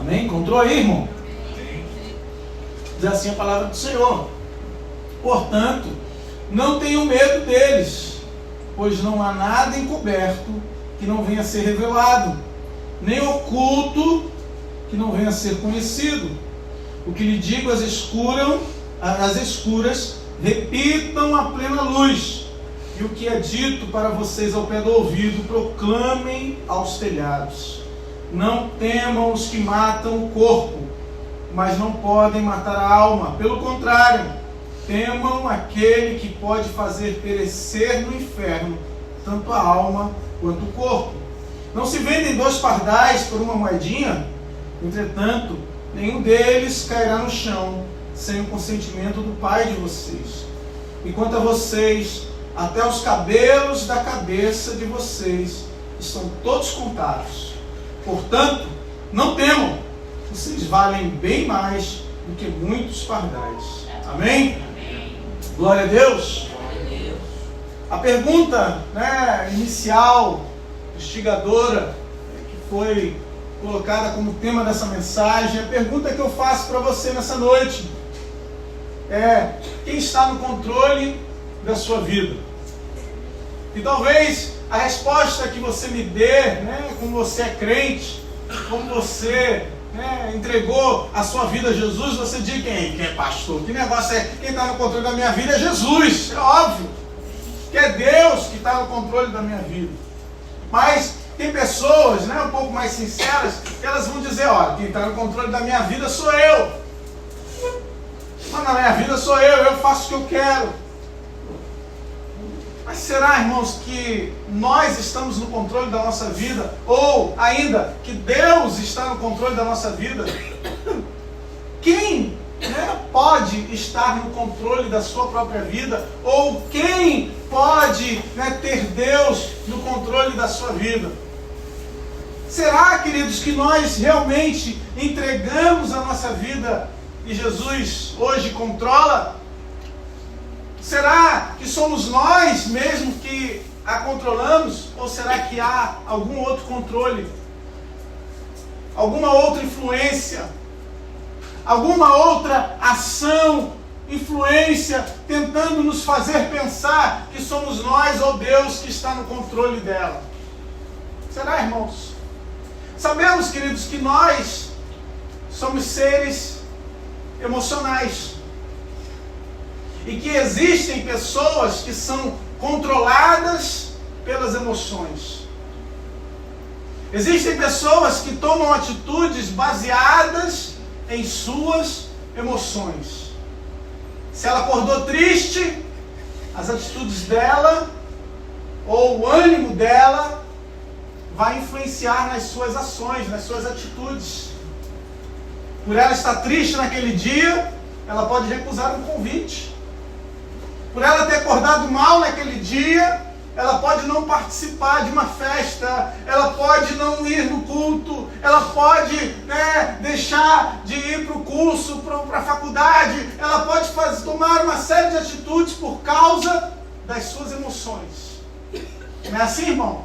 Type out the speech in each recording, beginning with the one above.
Amém? Encontrou aí, irmão? Diz assim a palavra do Senhor. Portanto, não tenham medo deles, pois não há nada encoberto que não venha a ser revelado, nem oculto que não venha a ser conhecido. O que lhe digo às escuras, repitam à plena luz, e o que é dito para vocês ao pé do ouvido, proclamem aos telhados. Não temam os que matam o corpo, mas não podem matar a alma. Pelo contrário, temam aquele que pode fazer perecer no inferno tanto a alma quanto o corpo. Não se vendem 2 pardais por uma moedinha? Entretanto, nenhum deles cairá no chão sem o consentimento do Pai de vocês. E quanto a vocês, até os cabelos da cabeça de vocês estão todos contados. Portanto, não temam, vocês valem bem mais do que muitos pardais. Amém? Amém. Glória a Deus. Glória a Deus. A pergunta, inicial, instigadora, que foi colocada como tema dessa mensagem, a pergunta que eu faço para você nessa noite é: quem está no controle da sua vida? E talvez a resposta que você me dê, como você é crente, como você entregou a sua vida a Jesus, você diz: quem é pastor? Que negócio é? Quem está no controle da minha vida é Jesus. É óbvio que é Deus que está no controle da minha vida. Mas tem pessoas, um pouco mais sinceras, que elas vão dizer: olha, quem está no controle da minha vida sou eu. Mas na minha vida sou eu faço o que eu quero. Mas será, irmãos, que nós estamos no controle da nossa vida? Ou ainda, que Deus está no controle da nossa vida? Quem pode estar no controle da sua própria vida? Ou quem pode ter Deus no controle da sua vida? Será, queridos, que nós realmente entregamos a nossa vida e Jesus hoje controla? Será que somos nós mesmos que a controlamos? Ou será que há algum outro controle? Alguma outra influência? Alguma outra ação, influência, tentando nos fazer pensar que somos nós ou Deus que está no controle dela? Será, irmãos? Sabemos, queridos, que nós somos seres emocionais. E que existem pessoas que são controladas pelas emoções. Existem pessoas que tomam atitudes baseadas em suas emoções. Se ela acordou triste, as atitudes dela, ou o ânimo dela, vai influenciar nas suas ações, nas suas atitudes. Por ela estar triste naquele dia, ela pode recusar um convite. Por ela ter acordado mal naquele dia, ela pode não participar de uma festa, ela pode não ir no culto, ela pode deixar de ir para o curso, para a faculdade, ela pode tomar uma série de atitudes por causa das suas emoções. Não é assim, irmão?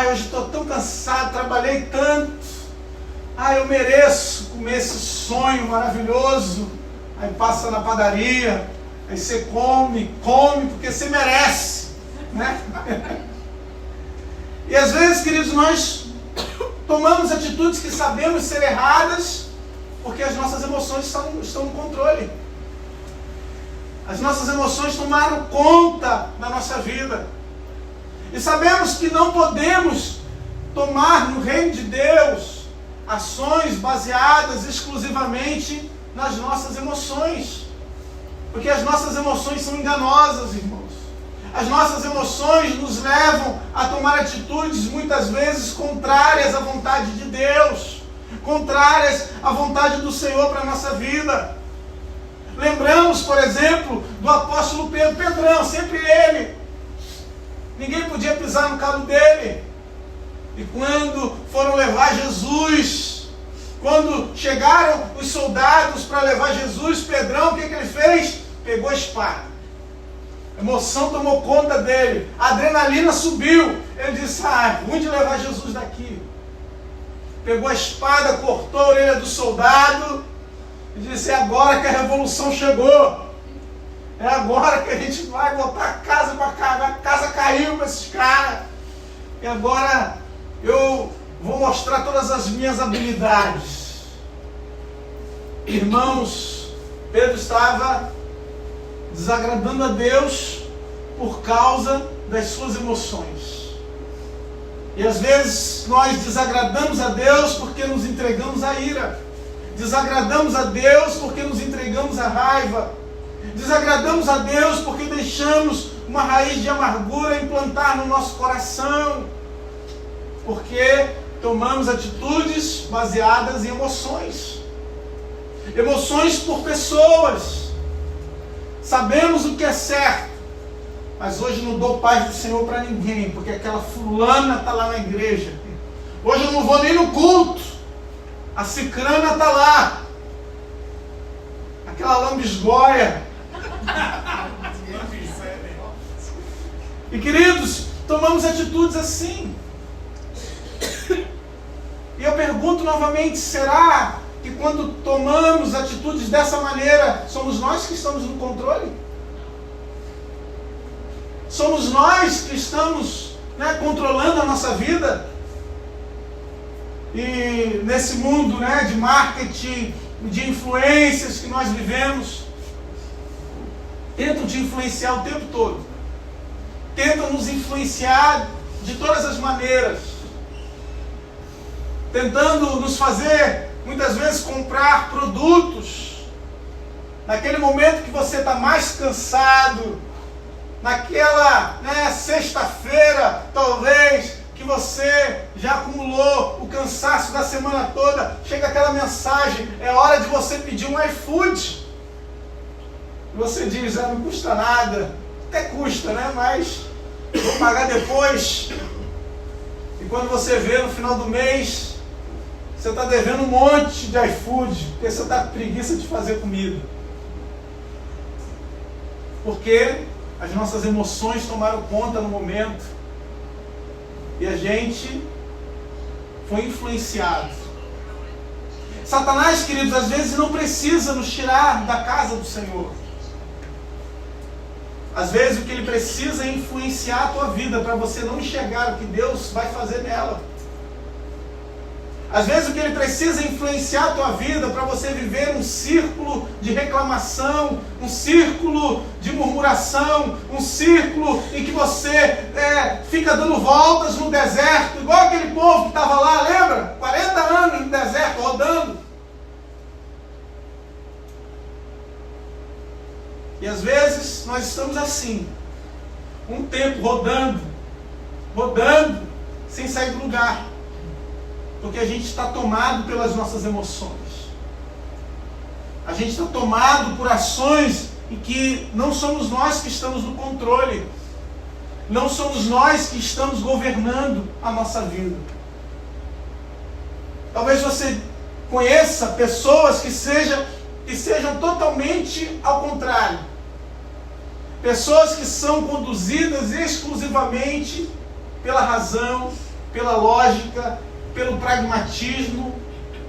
Hoje estou tão cansado, trabalhei tanto, eu mereço comer esse sonho maravilhoso. Aí passa na padaria, aí você come porque você merece, E às vezes, queridos, nós tomamos atitudes que sabemos ser erradas, porque as nossas emoções estão no controle. As nossas emoções tomaram conta da nossa vida. E sabemos que não podemos tomar no reino de Deus ações baseadas exclusivamente nas nossas emoções. Porque as nossas emoções são enganosas, irmãos. As nossas emoções nos levam a tomar atitudes muitas vezes contrárias à vontade de Deus, contrárias à vontade do Senhor para a nossa vida. Lembramos, por exemplo, do apóstolo Pedro, Pedrão, sempre ele. Ninguém podia pisar no calo dele. E quando foram levar Jesus, quando chegaram os soldados para levar Jesus, Pedrão, o que ele fez? Pegou a espada. A emoção tomou conta dele, a adrenalina subiu. Ele disse: é ruim de levar Jesus daqui. pegou a espada, cortou a orelha do soldado e disse: é agora que a revolução chegou. É agora que a gente vai botar a casa para cá. A casa caiu para esses caras. E agora eu vou mostrar todas as minhas habilidades. Irmãos, Pedro estava desagradando a Deus por causa das suas emoções. E às vezes nós desagradamos a Deus porque nos entregamos à ira. Desagradamos a Deus porque nos entregamos à raiva. Desagradamos a Deus porque deixamos uma raiz de amargura implantar no nosso coração. Porque tomamos atitudes baseadas em emoções. Emoções por pessoas. Sabemos o que é certo, mas hoje não dou paz do Senhor para ninguém, porque aquela fulana está lá na igreja. Hoje eu não vou nem no culto. A cicrana está lá. Aquela lambisgoia. E queridos, tomamos atitudes assim. E eu pergunto novamente, será que quando tomamos atitudes dessa maneira, somos nós que estamos no controle? Somos nós que estamos, controlando a nossa vida? E nesse mundo, de marketing, de influências que nós vivemos, tentam te influenciar o tempo todo. Tentam nos influenciar de todas as maneiras. Tentando nos fazer, muitas vezes, comprar produtos naquele momento que você está mais cansado, naquela sexta-feira, talvez, que você já acumulou o cansaço da semana toda, chega aquela mensagem: é hora de você pedir um iFood. E você diz: não custa nada. Até custa, mas vou pagar depois. E quando você vê no final do mês, você está devendo um monte de iFood, porque você está com preguiça de fazer comida. Porque as nossas emoções tomaram conta no momento. E a gente foi influenciado. Satanás, queridos, às vezes não precisa nos tirar da casa do Senhor. Às vezes o que ele precisa é influenciar a tua vida para você não enxergar o que Deus vai fazer nela. Às vezes o que ele precisa é influenciar a tua vida para você viver um círculo de reclamação, um círculo de murmuração, um círculo em que você fica dando voltas no deserto, igual aquele povo que estava lá, lembra? 40 anos no deserto, rodando. E às vezes nós estamos assim, um tempo rodando, sem sair do lugar. Porque a gente está tomado pelas nossas emoções. A gente está tomado por ações em que não somos nós que estamos no controle. Não somos nós que estamos governando a nossa vida. Talvez você conheça pessoas que sejam totalmente ao contrário. Pessoas que são conduzidas exclusivamente pela razão, pela lógica, pelo pragmatismo.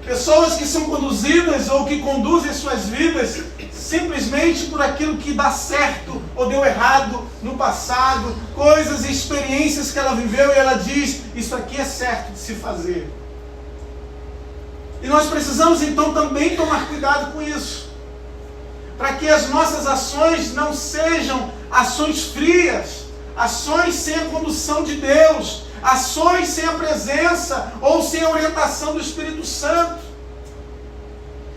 Pessoas que são conduzidas ou que conduzem suas vidas simplesmente por aquilo que dá certo ou deu errado no passado, coisas e experiências que ela viveu e ela diz: isso aqui é certo de se fazer. E nós precisamos então também tomar cuidado com isso, para que as nossas ações não sejam ações frias, ações sem a condução de Deus, ações sem a presença ou sem a orientação do Espírito Santo,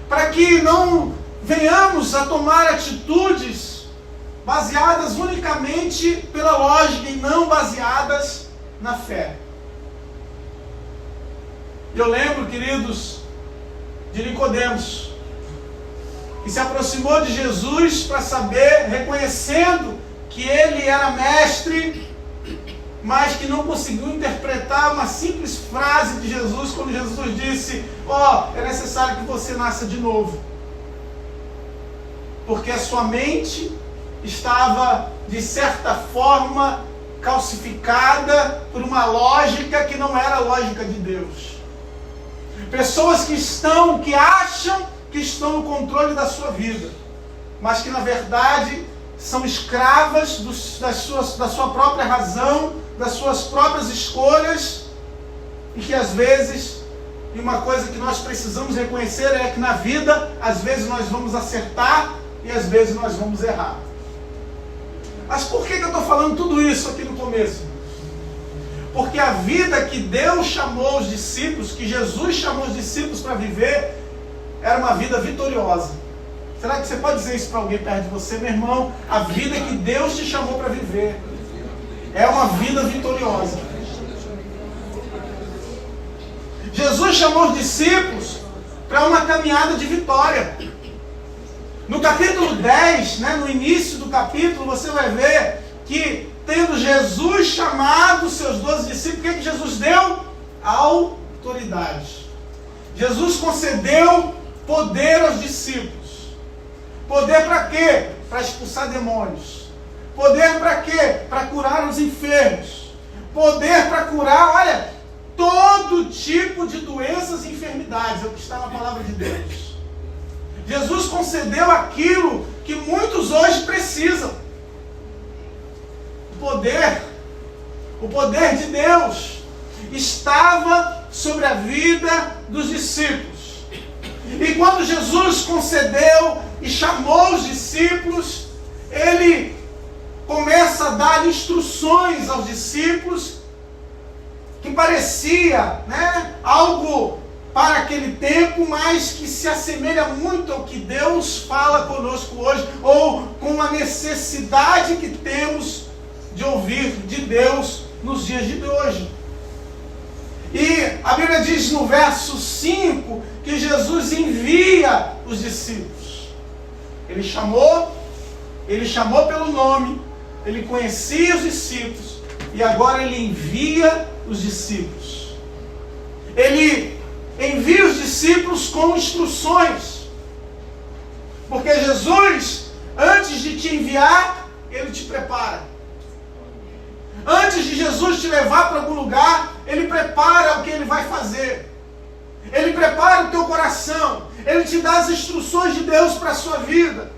para que não venhamos a tomar atitudes baseadas unicamente pela lógica e não baseadas na fé. Eu lembro, queridos, de Nicodemos, que se aproximou de Jesus para saber, reconhecendo que ele era mestre, mas que não conseguiu interpretar uma simples frase de Jesus, quando Jesus disse: é necessário que você nasça de novo. Porque a sua mente estava, de certa forma, calcificada por uma lógica que não era a lógica de Deus. Pessoas que acham que estão no controle da sua vida, mas que na verdade são escravas da sua própria razão, das suas próprias escolhas, e que às vezes, e uma coisa que nós precisamos reconhecer é que na vida, às vezes nós vamos acertar e às vezes nós vamos errar. Mas por que eu estou falando tudo isso aqui no começo? Porque a vida que Deus chamou os discípulos, que Jesus chamou os discípulos para viver, era uma vida vitoriosa. Será que você pode dizer isso para alguém perto de você? Meu irmão, a vida que Deus te chamou para viver é uma vida vitoriosa. Jesus chamou os discípulos para uma caminhada de vitória. No capítulo 10, no início do capítulo, você vai ver que, tendo Jesus chamado os seus 12 discípulos, o que Jesus deu? Autoridade. Jesus concedeu poder aos discípulos. Poder para quê? Para expulsar demônios. Poder para quê? Para curar os enfermos. Poder para curar, todo tipo de doenças e enfermidades. É o que está na palavra de Deus. Jesus concedeu aquilo que muitos hoje precisam. O poder de Deus estava sobre a vida dos discípulos. E quando Jesus concedeu e chamou os discípulos, ele começa a dar instruções aos discípulos que parecia algo para aquele tempo, mas que se assemelha muito ao que Deus fala conosco hoje, ou com a necessidade que temos de ouvir de Deus nos dias de hoje. E a Bíblia diz no verso 5 que Jesus envia os discípulos. Ele chamou pelo nome, ele conhecia os discípulos, e agora ele envia os discípulos. Ele envia os discípulos com instruções, porque Jesus, antes de te enviar, ele te prepara. Antes de Jesus te levar para algum lugar, ele prepara o que ele vai fazer. Ele prepara o teu coração. Ele te dá as instruções de Deus para a sua vida.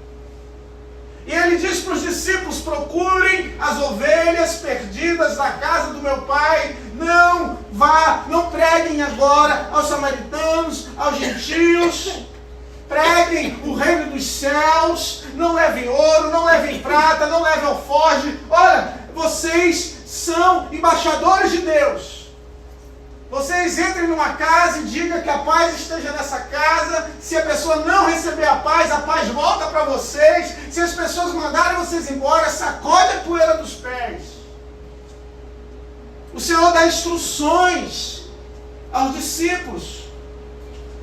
E ele diz para os discípulos: procurem as ovelhas perdidas da casa do meu pai. Não preguem agora aos samaritanos, aos gentios. Preguem o reino dos céus. Não levem ouro, não levem prata, não levem alforje. Olha, vocês são embaixadores de Deus. Vocês entrem numa casa e digam que a paz esteja nessa casa. Se a pessoa não receber a paz volta para vocês. Se as pessoas mandarem vocês embora, sacode a poeira dos pés. O Senhor dá instruções aos discípulos.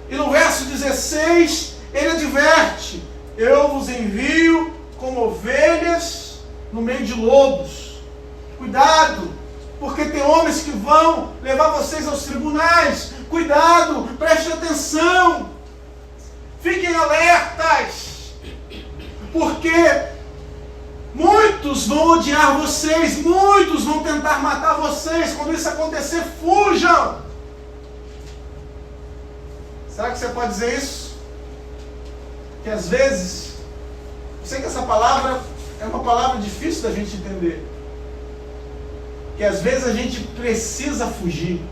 E no verso 16, ele adverte: eu vos envio como ovelhas no meio de lobos. Cuidado, porque tem homens que vão levar vocês aos tribunais. Cuidado, preste atenção. Fiquem alertas, porque muitos vão odiar vocês, muitos vão tentar matar vocês. Quando isso acontecer, fujam. Será que você pode dizer isso? Que às vezes, eu sei que essa palavra é uma palavra difícil da gente entender. Que às vezes a gente precisa fugir.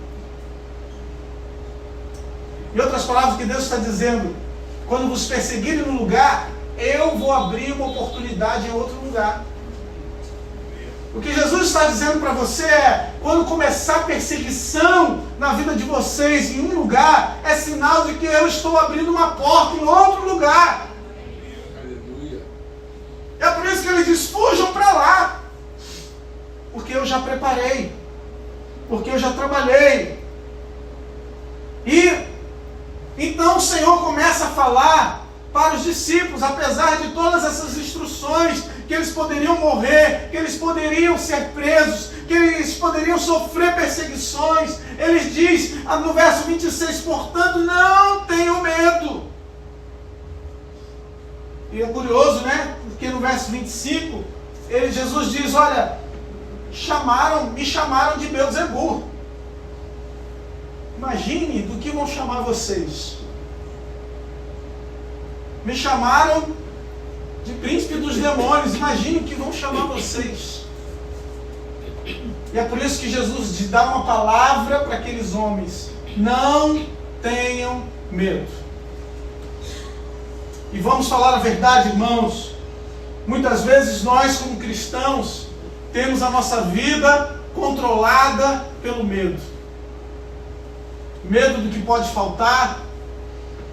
Em outras palavras, que Deus está dizendo: quando vos perseguirem no lugar, eu vou abrir uma oportunidade em outro lugar. O que Jesus está dizendo para você é: quando começar perseguição na vida de vocês em um lugar, é sinal de que eu estou abrindo uma porta em outro lugar. Aleluia. É por isso que ele diz: fujam para lá. Porque eu já preparei, porque eu já trabalhei. E então o Senhor começa a falar para os discípulos, apesar de todas essas instruções, que eles poderiam morrer, que eles poderiam ser presos, que eles poderiam sofrer perseguições. Ele diz no verso 26, portanto, não tenham medo. E é curioso, porque no verso 25, Jesus diz: olha, me chamaram de Beelzebul. Imagine do que vão chamar vocês. Me chamaram de príncipe dos demônios. Imagine o que vão chamar vocês. E é por isso que Jesus dá uma palavra para aqueles homens: não tenham medo. E vamos falar a verdade, irmãos. Muitas vezes nós, como cristãos, temos a nossa vida controlada pelo medo. Medo do que pode faltar,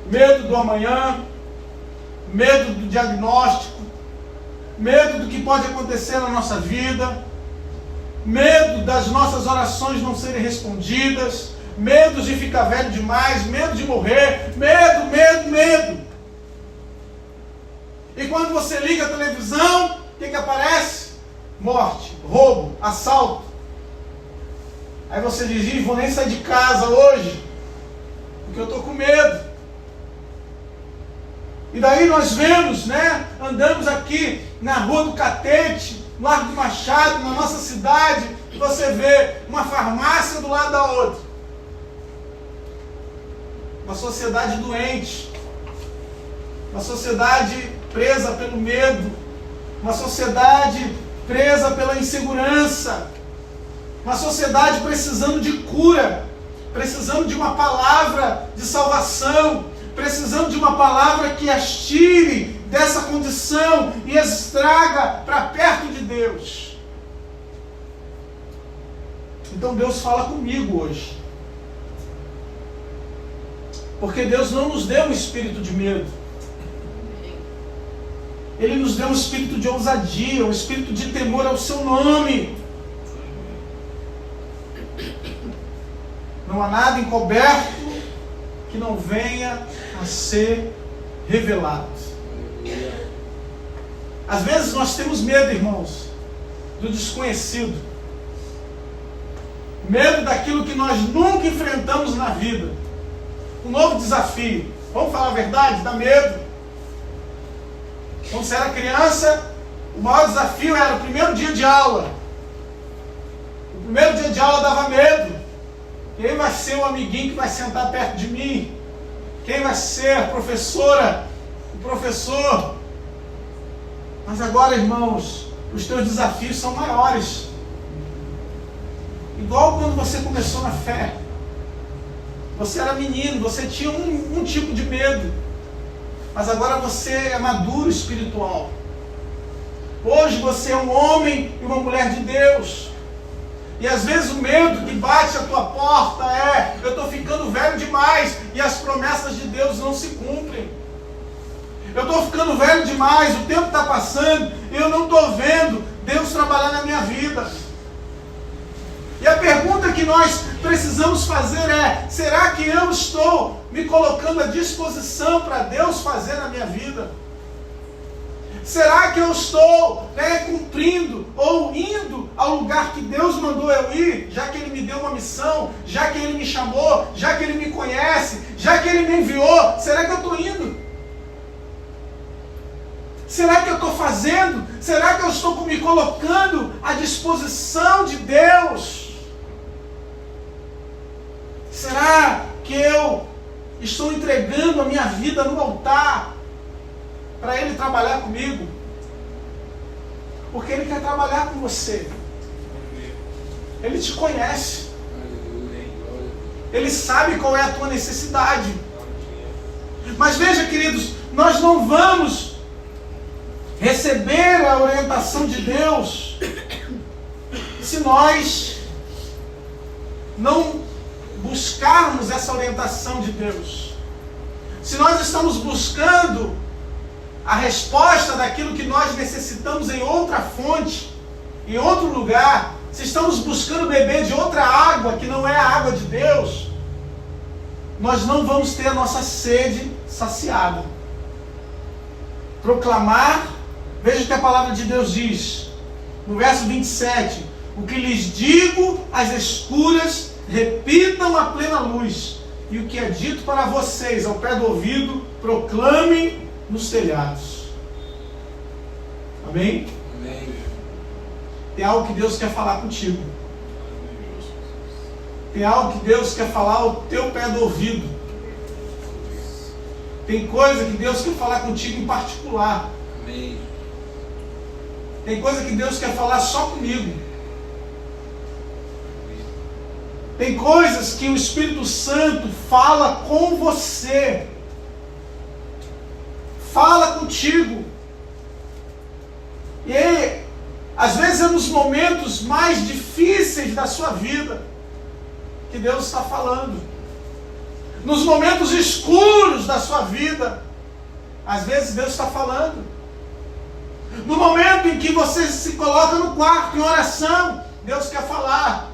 medo do amanhã, medo do diagnóstico, medo do que pode acontecer na nossa vida, medo das nossas orações não serem respondidas, medo de ficar velho demais, medo de morrer, medo. E quando você liga a televisão, o que aparece? Morte, roubo, assalto. Aí você diz: vou nem sair de casa hoje, porque eu estou com medo. E daí nós vemos, andamos aqui na Rua do Catete, no Largo do Machado, na nossa cidade, e você vê uma farmácia do lado da outra. Uma sociedade doente, uma sociedade presa pelo medo, uma sociedade presa pela insegurança, uma sociedade precisando de cura, precisando de uma palavra de salvação, precisando de uma palavra que as tire dessa condição e as traga para perto de Deus. Então Deus fala comigo hoje, porque Deus não nos deu um espírito de medo. Ele nos deu um espírito de ousadia, um espírito de temor ao seu nome. Não há nada encoberto que não venha a ser revelado. Às vezes nós temos medo, irmãos, do desconhecido. Medo daquilo que nós nunca enfrentamos na vida. Um novo desafio. Vamos falar a verdade? Dá medo. Quando você era criança, o maior desafio era o primeiro dia de aula. O primeiro dia de aula dava medo. Quem vai ser o amiguinho que vai sentar perto de mim? Quem vai ser a professora, o professor? Mas agora, irmãos, os teus desafios são maiores. Igual quando você começou na fé. Você era menino, você tinha um tipo de medo. Mas agora você é maduro espiritual. Hoje você é um homem e uma mulher de Deus. E às vezes o medo que bate à tua porta é: eu estou ficando velho demais e as promessas de Deus não se cumprem. Eu estou ficando velho demais, o tempo está passando e eu não estou vendo Deus trabalhar na minha vida. E a pergunta que nós precisamos fazer é: será que eu estou me colocando à disposição para Deus fazer na minha vida? Será que eu estou cumprindo ou indo ao lugar que Deus mandou eu ir, já que Ele me deu uma missão, já que Ele me chamou, já que Ele me conhece, já que Ele me enviou? Será que eu estou indo? Será que eu estou fazendo? Será que eu estou me colocando à disposição de Deus? Será que eu estou entregando a minha vida no altar para Ele trabalhar comigo? Porque Ele quer trabalhar com você. Ele te conhece. Ele sabe qual é a tua necessidade. Mas veja, queridos, nós não vamos receber a orientação de Deus se nós não buscarmos essa orientação de Deus. Se nós estamos buscando a resposta daquilo que nós necessitamos em outra fonte, em outro lugar, se estamos buscando beber de outra água que não é a água de Deus, nós não vamos ter a nossa sede saciada. Proclamar, veja o que a palavra de Deus diz, no verso 27, o que lhes digo às escuras, repitam a plena luz, e o que é dito para vocês ao pé do ouvido, proclamem nos telhados. Amém? Amém. Tem algo que Deus quer falar contigo. Tem algo que Deus quer falar ao teu pé do ouvido. Tem coisa que Deus quer falar contigo em particular. Amém. Tem coisa que Deus quer falar só comigo. Tem coisas que o Espírito Santo fala com você. Fala contigo. E aí, às vezes é nos momentos mais difíceis da sua vida que Deus está falando. Nos momentos escuros da sua vida, às vezes Deus está falando. No momento em que você se coloca no quarto em oração, Deus quer falar.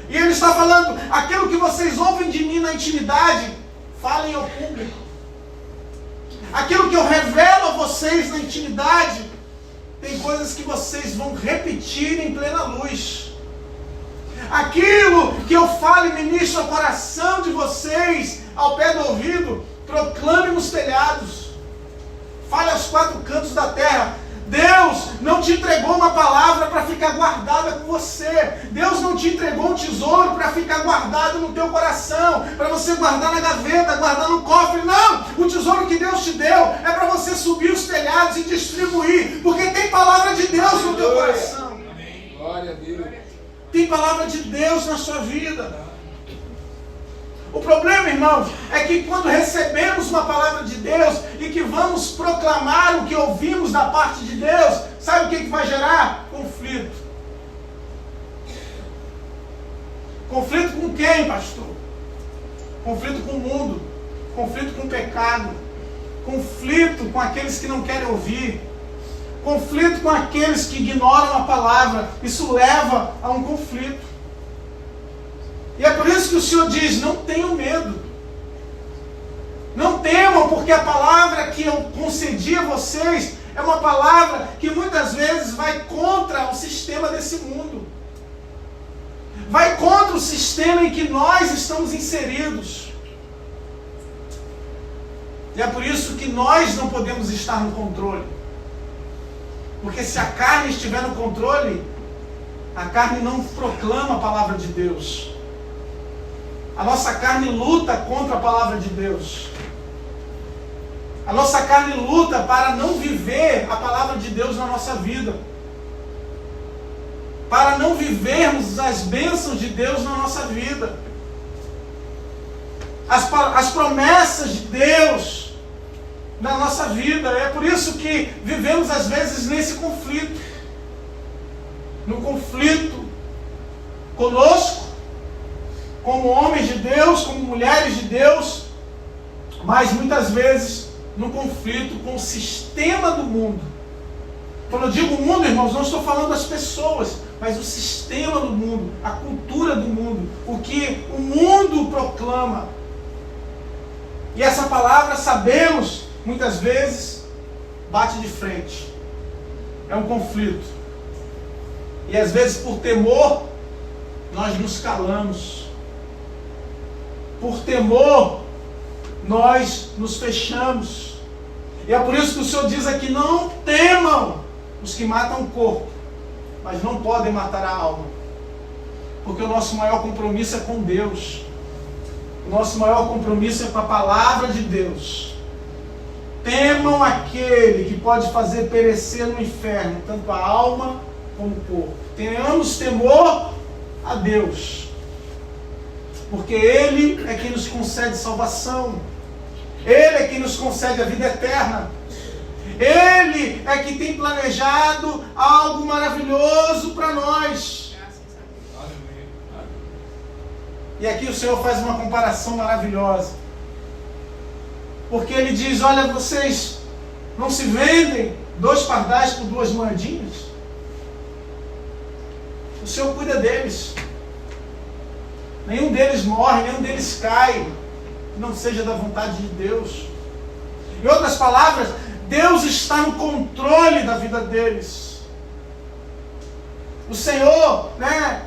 E Ele está falando, aquilo que vocês ouvem de mim na intimidade, falem ao público. Aquilo que eu revelo a vocês na intimidade, tem coisas que vocês vão repetir em plena luz. Aquilo que eu falo e ministro ao coração de vocês, ao pé do ouvido, proclame nos telhados. Fale aos quatro cantos da terra. Deus não te entregou uma palavra para ficar guardada com você. Deus não te entregou um tesouro para ficar guardado no teu coração, para você guardar na gaveta, guardar no cofre. Não! O tesouro que Deus te deu é para você subir os telhados e distribuir, porque tem palavra de Deus no teu coração. Amém. Glória a Deus. Tem palavra de Deus na sua vida. O problema, irmãos, é que quando recebemos uma palavra de Deus e que vamos proclamar o que ouvimos da parte de Deus, sabe o que vai gerar? Conflito. Conflito com quem, pastor? Conflito com o mundo. Conflito com o pecado. Conflito com aqueles que não querem ouvir. Conflito com aqueles que ignoram a palavra. Isso leva a um conflito. E é por isso que o Senhor diz, não tenham medo. Não temam, porque a palavra que eu concedi a vocês é uma palavra que muitas vezes vai contra o sistema desse mundo. Vai contra o sistema em que nós estamos inseridos. E é por isso que nós não podemos estar no controle. Porque se a carne estiver no controle, a carne não proclama a palavra de Deus. A nossa carne luta contra a palavra de Deus. A nossa carne luta para não viver a palavra de Deus na nossa vida. Para não vivermos as bênçãos de Deus na nossa vida. As promessas de Deus na nossa vida. É por isso que vivemos às vezes nesse conflito. No conflito conosco, como homens de Deus, como mulheres de Deus, mas muitas vezes no conflito com o sistema do mundo. Quando eu digo mundo, irmãos, não estou falando das pessoas, mas o sistema do mundo, a cultura do mundo, o que o mundo proclama. E essa palavra, sabemos, muitas vezes, bate de frente. É um conflito. E às vezes por temor, nós nos calamos. Por temor, nós nos fechamos. E é por isso que o Senhor diz aqui, não temam os que matam o corpo, mas não podem matar a alma. Porque o nosso maior compromisso é com Deus. O nosso maior compromisso é com a palavra de Deus. Temam aquele que pode fazer perecer no inferno, tanto a alma como o corpo. Tenhamos temor a Deus. Porque Ele é quem nos concede salvação. Ele é quem nos concede a vida eterna. Ele é que tem planejado algo maravilhoso para nós. E aqui o Senhor faz uma comparação maravilhosa. Porque Ele diz, olha, vocês não se vendem 2 pardais por 2 moedinhas? O Senhor cuida deles. Nenhum deles morre, nenhum deles cai, que não seja da vontade de Deus. Em outras palavras, Deus está no controle da vida deles. O Senhor,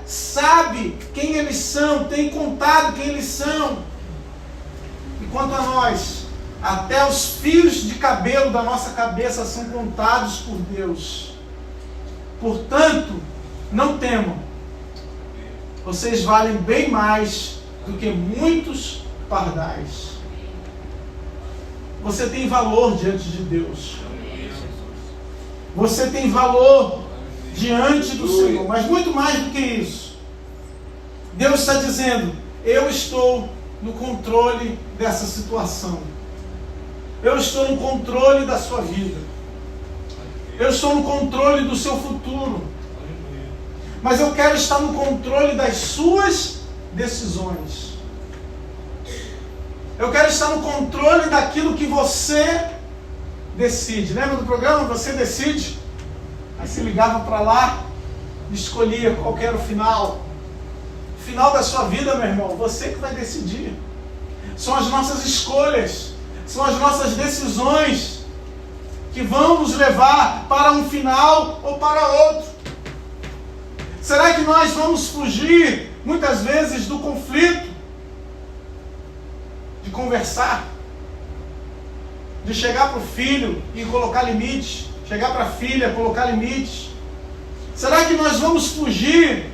sabe quem eles são, tem contado quem eles são. E quanto a nós, até os fios de cabelo da nossa cabeça são contados por Deus. Portanto, não temam. vocês valem bem mais do que muitos pardais. Você tem valor diante de Deus. Você tem valor diante do Senhor. Mas muito mais do que isso. Deus está dizendo, eu estou no controle dessa situação. Eu estou no controle da sua vida. Eu estou no controle do seu futuro. Mas eu quero estar no controle das suas decisões. Eu quero estar no controle daquilo que você decide. Lembra do programa? Você decide. Aí você ligava para lá e escolhia qual era o final. O final da sua vida, meu irmão, você que vai decidir. São as nossas escolhas, são as nossas decisões que vão nos levar para um final ou para outro. Será que nós vamos fugir, muitas vezes, do conflito? De conversar? De chegar para o filho e colocar limites? Chegar para a filha, colocar limites? Será que nós vamos fugir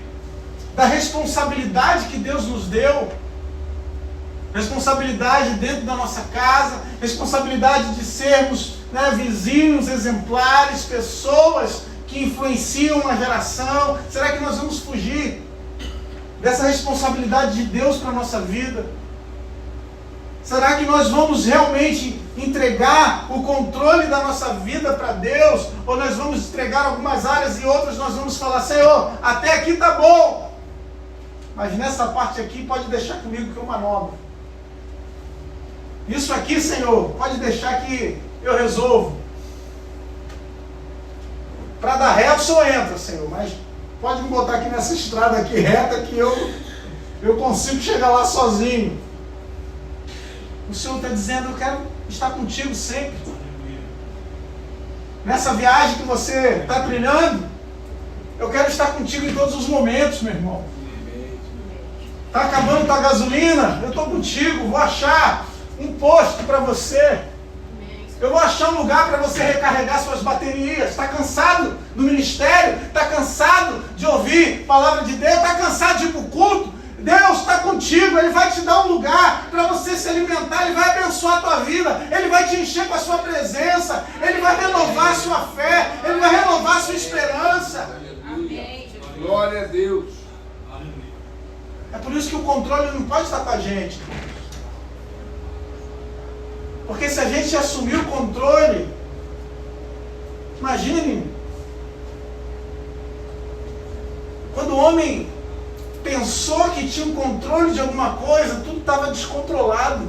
da responsabilidade que Deus nos deu? Responsabilidade dentro da nossa casa, responsabilidade de sermos, vizinhos exemplares, pessoas que influenciam uma geração. Será que nós vamos fugir dessa responsabilidade de Deus para a nossa vida? Será que nós vamos realmente entregar o controle da nossa vida para Deus? Ou nós vamos entregar algumas áreas e outras nós vamos falar, Senhor, até aqui está bom, mas nessa parte aqui pode deixar comigo que eu manobro. Isso aqui, Senhor, pode deixar que eu resolvo. Para dar ré, o Senhor entra, Senhor, mas pode me botar aqui nessa estrada aqui reta que eu consigo chegar lá sozinho. O Senhor está dizendo, eu quero estar contigo sempre. Nessa viagem que você está trilhando, eu quero estar contigo em todos os momentos, meu irmão. Está acabando tua gasolina? Eu estou contigo, vou achar um posto para você. Eu vou achar um lugar para você recarregar suas baterias. Está cansado do ministério? Está cansado de ouvir a palavra de Deus? Está cansado de ir para o culto? Deus está contigo, Ele vai te dar um lugar para você se alimentar, Ele vai abençoar a tua vida, Ele vai te encher com a sua presença, Ele vai renovar a sua fé, Ele vai renovar a sua esperança. Amém. Glória a Deus. É por isso que o controle não pode estar com a gente. Porque se a gente assumir o controle, imagine, quando o homem pensou que tinha um controle de alguma coisa, tudo estava descontrolado.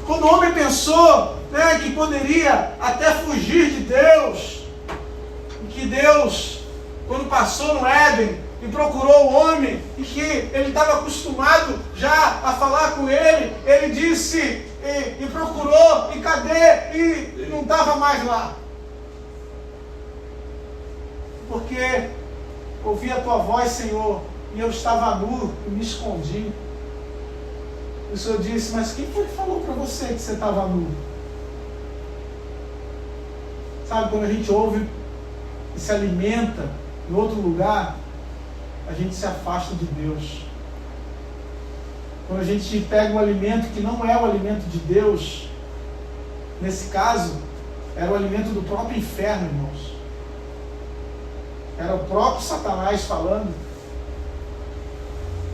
Quando o homem pensou que poderia até fugir de Deus, que Deus, quando passou no Éden e procurou o homem, e que ele estava acostumado já a falar com ele, ele disse, e procurou, e cadê? E não estava mais lá. Porque ouvi a tua voz, Senhor, e eu estava nu e me escondi. O Senhor disse, mas quem foi que falou para você que você estava nu? Sabe, quando a gente ouve e se alimenta em outro lugar, a gente se afasta de Deus. Quando a gente pega um alimento que não é o alimento de Deus, nesse caso, era o alimento do próprio inferno, irmãos. Era o próprio Satanás falando.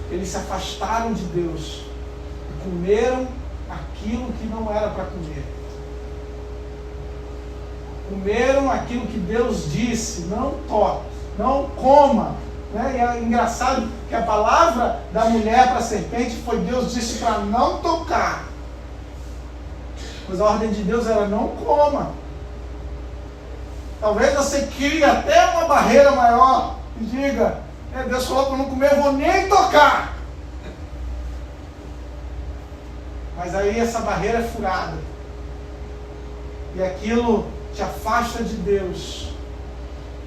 Eles se afastaram de Deus e comeram aquilo que não era para comer. Comeram aquilo que Deus disse, não toque, não coma. E é engraçado que a palavra da mulher para a serpente foi Deus disse para não tocar. Mas a ordem de Deus era não coma. Talvez você crie até uma barreira maior e diga, Deus falou para não comer, eu vou nem tocar. Mas aí essa barreira é furada. E aquilo te afasta de Deus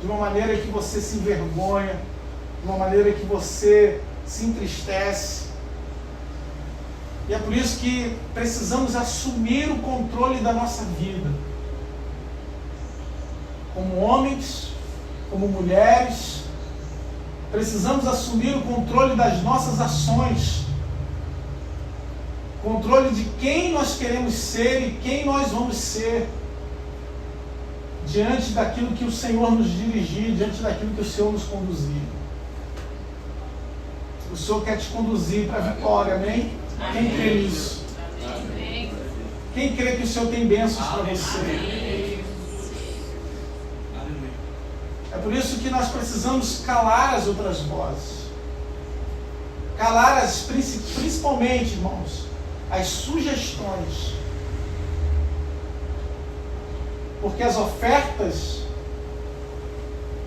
de uma maneira que você se envergonha, de uma maneira que você se entristece. E é por isso que precisamos assumir o controle da nossa vida. Como homens, como mulheres, Precisamos assumir o controle das nossas ações. Controle de quem nós queremos ser e quem nós vamos ser. Diante daquilo que o Senhor nos dirigir, diante daquilo que o Senhor nos conduzir. O Senhor quer te conduzir para a vitória, amém? Quem crê nisso? Quem crê que o Senhor tem bênçãos para você? É por isso que nós precisamos calar as outras vozes. Calar principalmente, irmãos, as sugestões. Porque as ofertas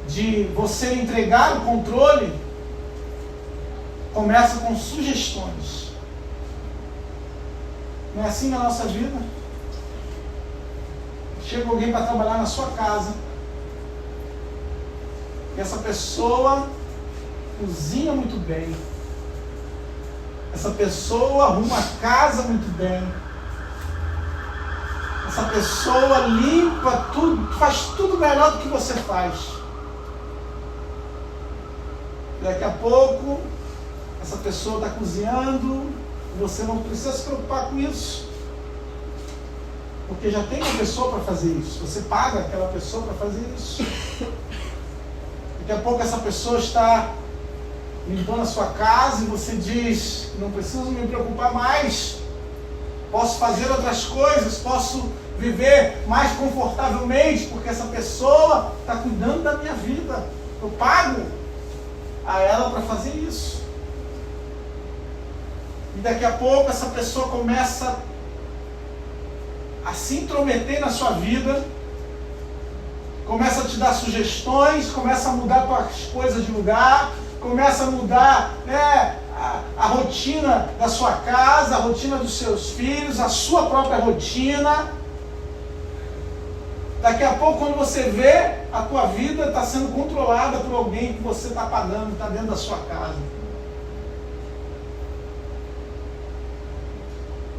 de você entregar o controle começam com sugestões. Não é assim na nossa vida? Chega alguém para trabalhar na sua casa e essa pessoa cozinha muito bem. Essa pessoa arruma a casa muito bem. Essa pessoa limpa tudo, faz tudo melhor do que você faz. Daqui a pouco, essa pessoa está cozinhando, você não precisa se preocupar com isso. Porque já tem uma pessoa para fazer isso. Você paga aquela pessoa para fazer isso. Daqui a pouco essa pessoa está limpando a sua casa e você diz, não preciso me preocupar mais. Posso fazer outras coisas, posso viver mais confortavelmente, porque essa pessoa está cuidando da minha vida. Eu pago a ela para fazer isso. E daqui a pouco essa pessoa começa a se intrometer na sua vida, começa a te dar sugestões, começa a mudar suas coisas de lugar, começa a mudar, né, a rotina da sua casa, a rotina dos seus filhos, a sua própria rotina. Daqui a pouco, quando você vê, a tua vida está sendo controlada por alguém que você está pagando, está dentro da sua casa.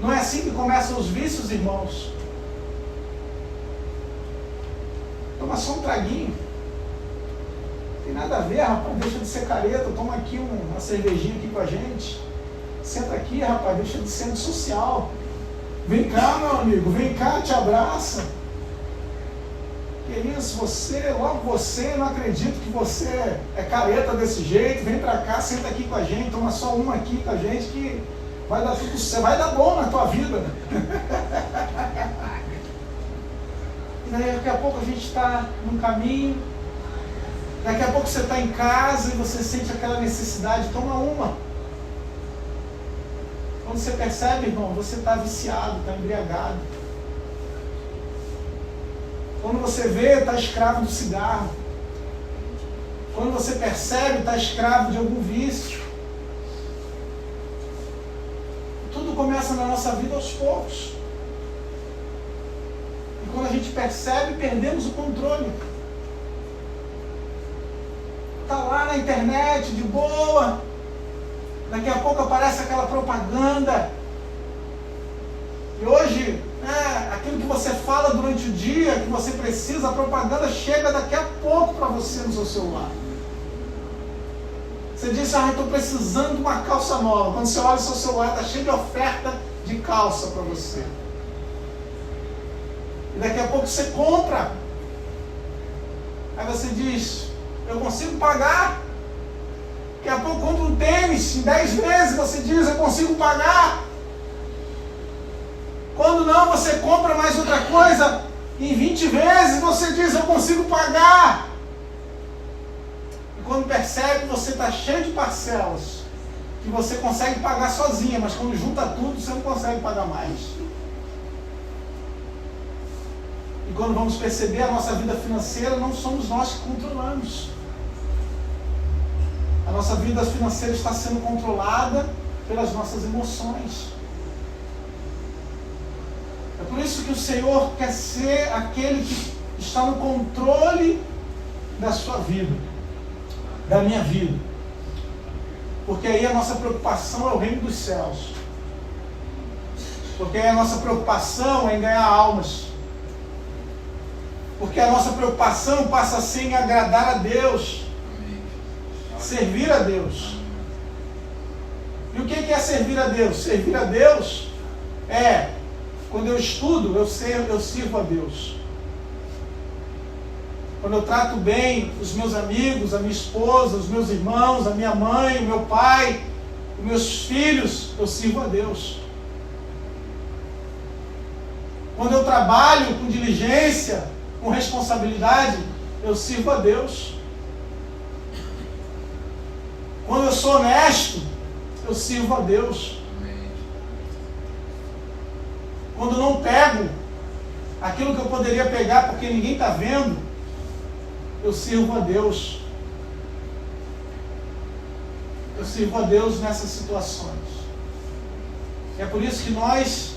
Não é assim que começam os vícios, irmãos? Toma só um traguinho. Não tem nada a ver, rapaz, deixa de ser careta, toma aqui uma cervejinha aqui com a gente. Senta aqui, rapaz, deixa de ser antissocial. Vem cá, meu amigo, vem cá, te abraça. Que isso, logo você, não acredito que você é careta desse jeito, vem pra cá, senta aqui com a gente, toma só uma aqui com a gente que vai dar tudo certo, vai dar bom na tua vida. E daí daqui a pouco a gente está num caminho, daqui a pouco você está em casa e você sente aquela necessidade, toma uma. Quando você percebe, irmão, você está viciado, está embriagado. Quando você vê, está escravo do cigarro. Quando você percebe, está escravo de algum vício. Tudo começa na nossa vida aos poucos. E quando a gente percebe, perdemos o controle. Está lá na internet, de boa. Daqui a pouco aparece aquela propaganda. E hoje, aquilo que você fala durante o dia, que você precisa, a propaganda chega daqui a pouco para você no seu celular. Você diz, eu estou precisando de uma calça nova. Quando você olha o seu celular, está cheio de oferta de calça para você. E daqui a pouco você compra. Aí você diz, eu consigo pagar. Daqui a pouco compra um tênis, em 10 meses você diz, eu consigo pagar. Quando não, você compra mais outra coisa, em 20 vezes você diz, eu consigo pagar. E quando percebe, você está cheio de parcelas, que você consegue pagar sozinha, mas quando junta tudo, você não consegue pagar mais. E quando vamos perceber a nossa vida financeira, não somos nós que controlamos. A nossa vida financeira está sendo controlada pelas nossas emoções. É por isso que o Senhor quer ser aquele que está no controle da sua vida, da minha vida. Porque aí a nossa preocupação é o reino dos céus. Porque aí a nossa preocupação é em ganhar almas. Porque a nossa preocupação passa a ser em agradar a Deus. Servir a Deus. E o que é servir a Deus? Servir a Deus é, quando eu estudo, eu sirvo a Deus. Quando eu trato bem os meus amigos, a minha esposa, os meus irmãos, a minha mãe, o meu pai, os meus filhos, eu sirvo a Deus. Quando eu trabalho com diligência, com responsabilidade, eu sirvo a Deus. Quando eu sou honesto, eu sirvo a Deus. Quando eu não pego aquilo que eu poderia pegar porque ninguém está vendo, eu sirvo a Deus. Eu sirvo a Deus nessas situações. É por isso que nós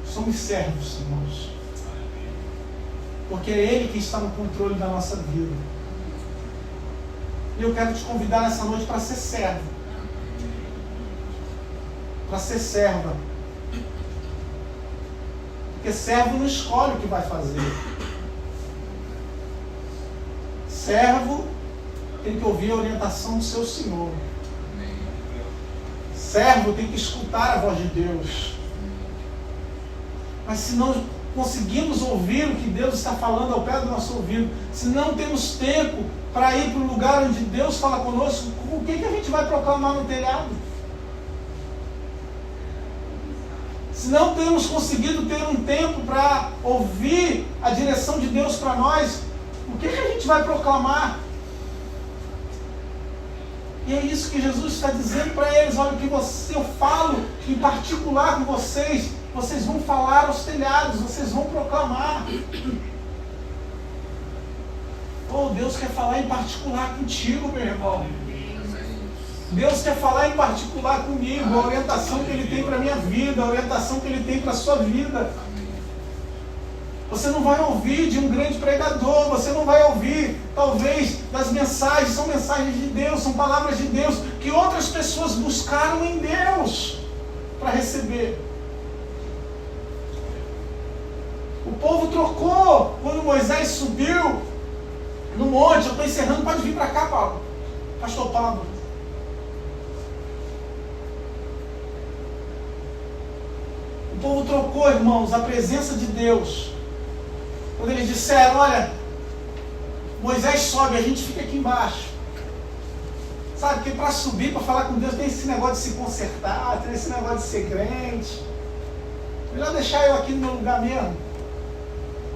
somos servos, irmãos. Porque é Ele que está no controle da nossa vida. E eu quero te convidar nessa noite para ser servo. Para ser serva. Porque servo não escolhe o que vai fazer. Servo tem que ouvir a orientação do seu Senhor. Servo tem que escutar a voz de Deus. Mas se não conseguimos ouvir o que Deus está falando ao pé do nosso ouvido, se não temos tempo para ir para o lugar onde Deus fala conosco, o que a gente vai proclamar no telhado? Se não temos conseguido ter um tempo para ouvir a direção de Deus para nós, o que a gente vai proclamar? E é isso que Jesus está dizendo para eles. Olha, o que eu falo em particular com vocês, vocês vão falar aos telhados, vocês vão proclamar. Oh, Deus quer falar em particular contigo, meu irmão. Deus quer falar em particular comigo, a orientação que Ele tem para a minha vida, a orientação que Ele tem para a sua vida. Você não vai ouvir de um grande pregador, você não vai ouvir, talvez, das mensagens, são mensagens de Deus, são palavras de Deus, que outras pessoas buscaram em Deus para receber. O povo trocou, quando Moisés subiu no monte. Eu estou encerrando, pode vir para cá, Paulo. Pastor Pablo. O povo trocou, irmãos, a presença de Deus. Quando eles disseram, olha, Moisés sobe, a gente fica aqui embaixo. Sabe, porque para subir, para falar com Deus, tem esse negócio de se consertar, tem esse negócio de ser crente. Melhor deixar eu aqui no meu lugar mesmo.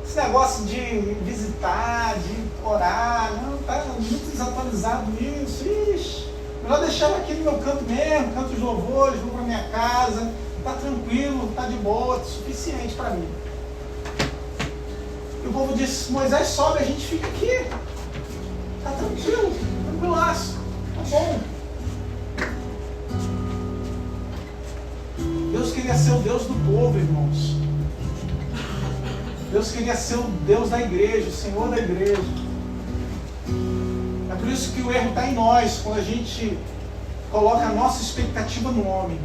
Esse negócio de visitar, de orar, não, está muito desatualizado isso. Ixi, melhor deixar eu aqui no meu canto mesmo, canto os louvores, vou para minha casa, está tranquilo, está de boa, suficiente para mim. E o povo disse, Moisés sobe, a gente fica aqui. Está tranquilo, tranquilaço, tá bom. Deus queria ser o Deus do povo, irmãos. Deus queria ser o Deus da igreja, o Senhor da igreja. É por isso que o erro está em nós, quando a gente coloca a nossa expectativa no homem.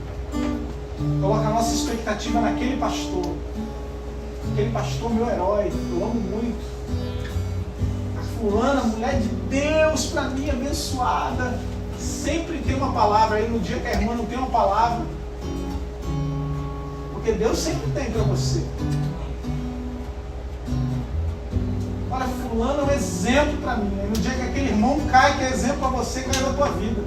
Coloca a nossa expectativa naquele pastor. Aquele pastor, meu herói, eu amo muito. A fulana, mulher de Deus, para mim, abençoada. Sempre tem uma palavra aí, no dia que a irmã não tem uma palavra. Porque Deus sempre tem para você. Olha, fulano é um exemplo para mim. Aí no dia que aquele irmão cai, que é exemplo para você, cai na tua vida.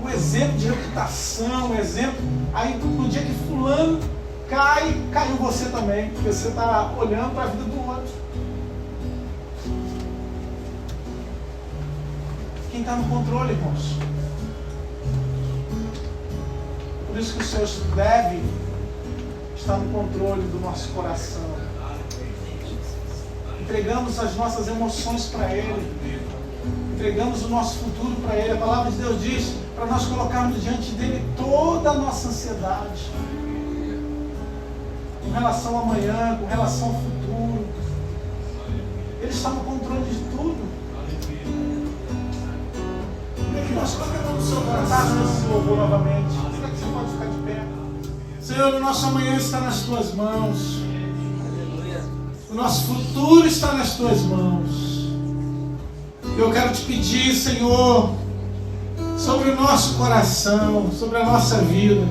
Um exemplo de reputação, um exemplo. Aí no dia que fulano cai, caiu você também. Porque você está olhando para a vida do outro. Quem está no controle, irmãos? Por isso que o Senhor deve estar no controle do nosso coração. Entregamos as nossas emoções para Ele. Entregamos o nosso futuro para Ele. A palavra de Deus diz para nós colocarmos diante dEle toda a nossa ansiedade. Com relação ao amanhã, com relação ao futuro. Ele está no controle de tudo. Como é que nós colocamos o seu coração nesse louvor novamente? Será que você pode ficar de pé? Senhor, o nosso amanhã está nas Tuas mãos. O nosso futuro está nas Tuas mãos. Eu quero te pedir, Senhor, sobre o nosso coração, sobre a nossa vida,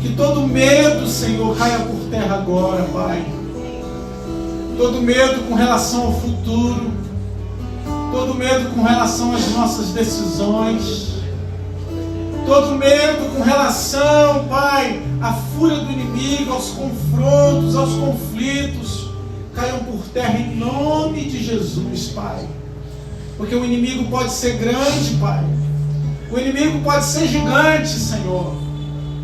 que todo medo, Senhor, caia por terra agora, Pai. Todo medo com relação ao futuro, todo medo com relação às nossas decisões, todo medo com relação, Pai, à fúria do inimigo, aos confrontos, aos conflitos, caiam por terra em nome de Jesus, Pai. Porque o inimigo pode ser grande, Pai. O inimigo pode ser gigante, Senhor.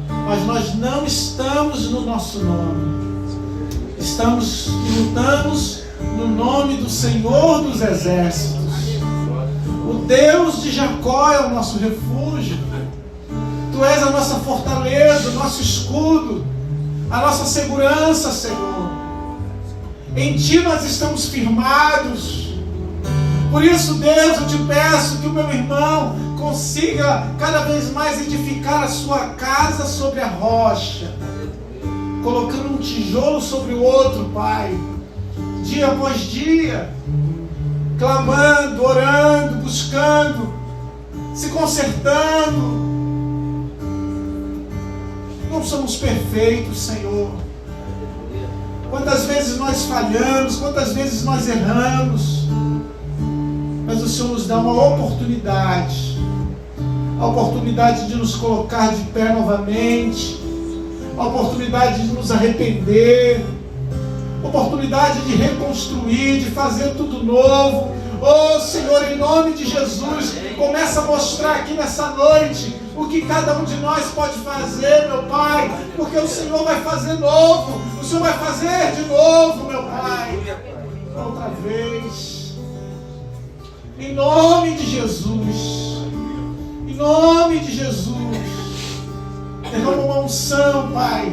Mas nós não estamos no nosso nome. Estamos e lutamos no nome do Senhor dos Exércitos. O Deus de Jacó é o nosso refúgio. Tu és a nossa fortaleza, o nosso escudo, a nossa segurança, Senhor. Em Ti nós estamos firmados. Por isso, Deus, eu te peço que o meu irmão consiga cada vez mais edificar a sua casa sobre a rocha, colocando um tijolo sobre o outro, Pai, dia após dia, clamando, orando, buscando, se consertando. Não somos perfeitos, Senhor. Quantas vezes nós falhamos, quantas vezes nós erramos, mas o Senhor nos dá uma oportunidade, a oportunidade de nos colocar de pé novamente, a oportunidade de nos arrepender, a oportunidade de reconstruir, de fazer tudo novo. Oh Senhor, em nome de Jesus, começa a mostrar aqui nessa noite o que cada um de nós pode fazer, meu Pai, porque o Senhor vai fazer novo, o Senhor vai fazer de novo, meu Pai, outra vez. Em nome de Jesus, em nome de Jesus, derrama uma unção, Pai,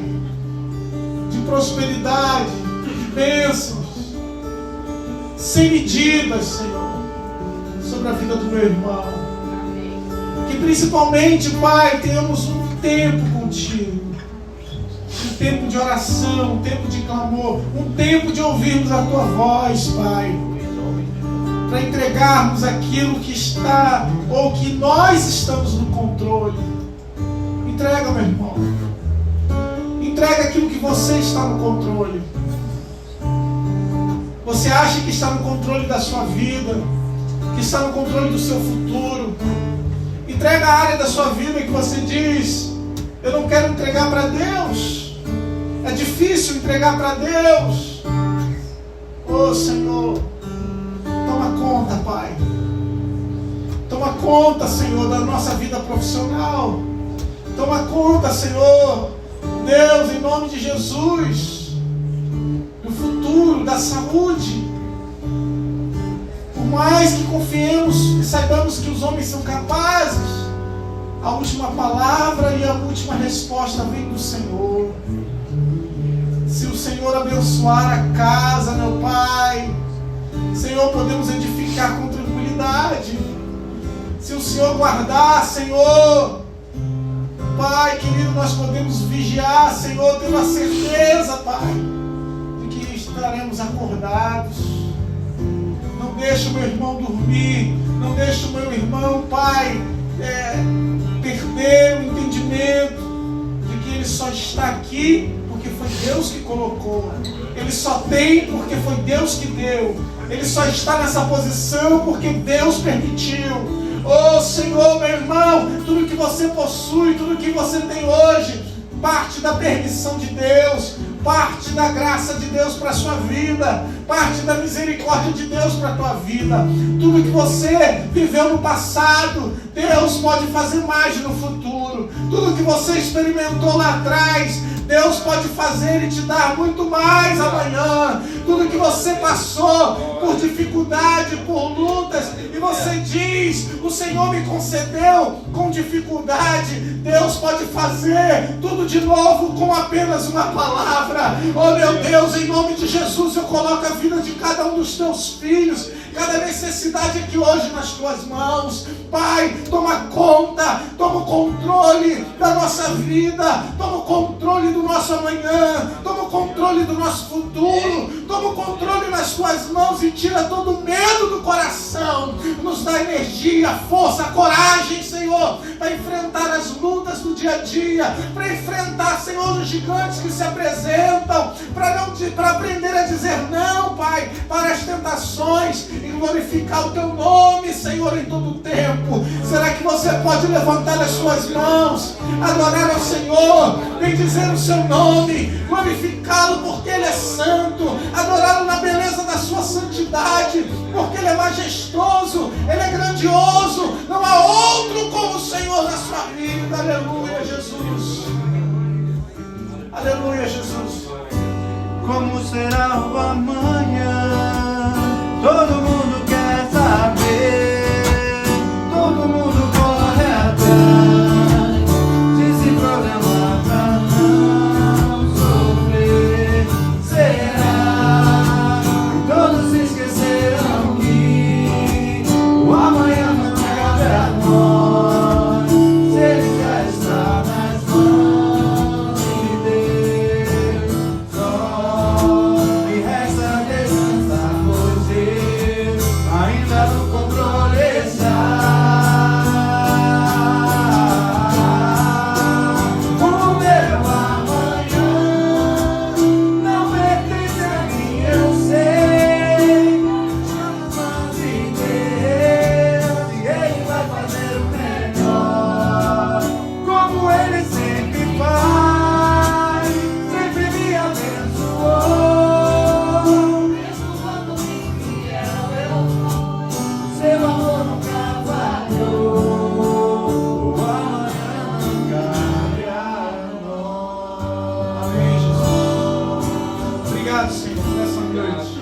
de prosperidade, de bênçãos, sem medidas, Senhor, sobre a vida do meu irmão. Que principalmente, Pai, tenhamos um tempo contigo, um tempo de oração, um tempo de clamor, um tempo de ouvirmos a Tua voz, Pai, para entregarmos aquilo que está, ou que nós estamos no controle. Entrega, meu irmão. Entrega aquilo que você está no controle. Você acha que está no controle da sua vida, que está no controle do seu futuro. Entrega a área da sua vida que você diz: eu não quero entregar para Deus. É difícil entregar para Deus. Oh Senhor, toma conta, Pai. Toma conta, Senhor, da nossa vida profissional. Toma conta, Senhor, Deus, em nome de Jesus, do futuro, da saúde. Por mais que confiemos e saibamos que os homens são capazes, a última palavra e a última resposta vem do Senhor. Se o Senhor abençoar a casa, meu Pai, Senhor, podemos edificar com tranquilidade. Se o Senhor guardar, Senhor, Pai querido, nós podemos vigiar, Senhor, tendo a certeza, Pai, de que estaremos acordados. Não deixe o meu irmão dormir, não deixe o meu irmão, Pai, perder o entendimento de que ele só está aqui porque foi Deus que colocou. Ele só tem porque foi Deus que deu. Ele só está nessa posição porque Deus permitiu. Oh Senhor, meu irmão, tudo que você possui, tudo que você tem hoje, parte da permissão de Deus, parte da graça de Deus para a sua vida, parte da misericórdia de Deus para a tua vida. Tudo que você viveu no passado, Deus pode fazer mais no futuro. Tudo que você experimentou lá atrás, Deus pode fazer e te dar muito mais amanhã. Tudo que você passou por dificuldade, por lutas, e você diz: o Senhor me concedeu com dificuldade, Deus pode fazer tudo de novo com apenas uma palavra. Oh meu Deus, em nome de Jesus, eu coloco a vida de cada um dos teus filhos, cada necessidade aqui hoje nas tuas mãos. Pai, toma conta, toma o controle da nossa vida, toma o controle do nosso amanhã, toma o controle do nosso futuro. Toma o controle nas tuas mãos e tira todo o medo do coração. Nos dá energia, força, coragem, Senhor, para enfrentar as lutas do dia a dia, para enfrentar, Senhor, os gigantes que se apresentam, para aprender a dizer não, Pai, para as tentações e glorificar o Teu nome, Senhor, em todo o tempo. Será que você pode levantar as suas mãos, adorar ao Senhor, bendizer o Seu nome, glorificá-lo porque Ele é santo, adorá-lo na beleza da Sua santidade, porque Ele é majestoso, Ele é grandioso, não há outro como o Senhor na sua vida. Aleluia, Jesus. Aleluia, Jesus. Como será o amanhã? Todo mundo quer saber, todo mundo corre atrás desse problema pra não sofrer. Será que todos se esquecerão que o amanhã não cabe a nós, se ele já está nas mãos de Deus? Só me resta descansar, pois Ele ainda no controle está. O meu amanhã não pertence a mim, eu sei. Nas mãos de Deus, e Ele vai fazer o melhor, como Ele sempre faz, sempre me abençoou. Mesmo quando me infiel eu fui, seu amor nunca falhou. O amanhã não cabe a nós. Amém, Jesus. Obrigado, Senhor, por essa noite.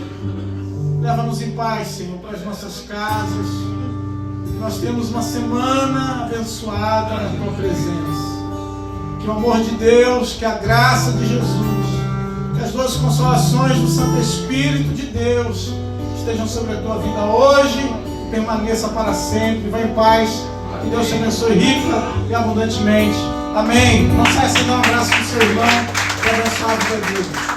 Leva-nos em paz, Senhor, para as nossas casas. Nós temos uma semana abençoada na Tua presença. Que o amor de Deus, que a graça de Jesus, que as doces consolações do Santo Espírito de Deus estejam sobre a tua vida hoje e permaneça para sempre. Vai em paz. Que Deus te abençoe rica e abundantemente. Amém. Não saia sem dar um abraço para o seu irmão e abençoar a tua vida.